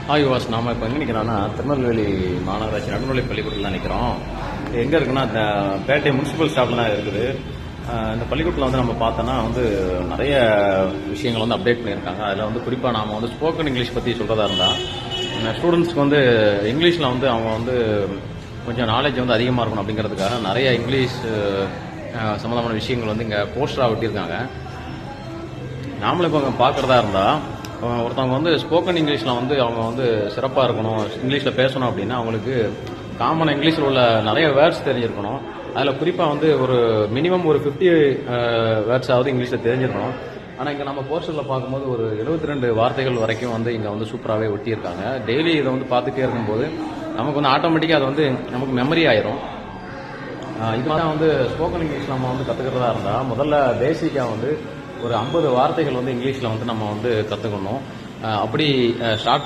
நாம இப்போ எங்கே நிற்கிறோம்னா திருநெல்வேலி மாநகராட்சி நடுநிலை பள்ளிக்கூடத்தில் தான் நிற்கிறோம். எங்கே இருக்குன்னா இந்த பேட்டை முனிசிபல் ஸ்டாஃப்ல தான் இருக்குது. இந்த பள்ளிக்கூடத்தில் வந்து நம்ம பார்த்தோன்னா வந்து நிறைய விஷயங்கள் வந்து அப்டேட் பண்ணியிருக்காங்க. அதில் வந்து குறிப்பாக நாம் வந்து ஸ்போக்கன் இங்கிலீஷ் பற்றி சொல்கிறதா இருந்தால் ஸ்டூடெண்ட்ஸ்க்கு வந்து இங்கிலீஷில் வந்து அவங்க வந்து கொஞ்சம் நாலேஜ் வந்து அதிகமாக இருக்கணும் அப்படிங்கிறதுக்காக நிறைய இங்கிலீஷ் சம்மந்தமான விஷயங்கள் வந்து இங்கே போஸ்டராக ஒட்டியிருக்காங்க. நாமளும் இப்போ அங்கே பார்க்குறதா இருந்தால் ஒருத்தவங்க வந்து ஸ்போக்கன் இங்கிலீஷில் வந்து அவங்க வந்து சிறப்பாக இருக்கணும், இங்கிலீஷில் பேசணும் அப்படின்னா அவங்களுக்கு காமனாக இங்கிலீஷில் உள்ள நிறைய வேர்ட்ஸ் தெரிஞ்சிருக்கணும். அதில் குறிப்பாக வந்து ஒரு மினிமம் ஒரு 50 வேர்ட்ஸாவது இங்கிலீஷில் தெரிஞ்சிருக்கணும். ஆனால் இங்கே நம்ம போஸ்டரில் பார்க்கும்போது ஒரு 72 வார்த்தைகள் வரைக்கும் வந்து இங்கே வந்து சூப்பராகவே ஒட்டியிருக்காங்க. டெய்லி இதை வந்து பார்த்துட்டே இருக்கும்போது நமக்கு வந்து ஆட்டோமேட்டிக்காக அது வந்து நமக்கு மெமரி ஆயிரும். இது மாதிரி வந்து ஸ்போக்கன் இங்கிலீஷ் நம்ம வந்து கற்றுக்கிறதா இருந்தால் முதல்ல பேசிக்காக வந்து ஒரு 50 வார்த்தைகள் வந்து இங்கிலீஷில் வந்து நம்ம வந்து கற்றுக்கணும். அப்படி ஸ்டார்ட்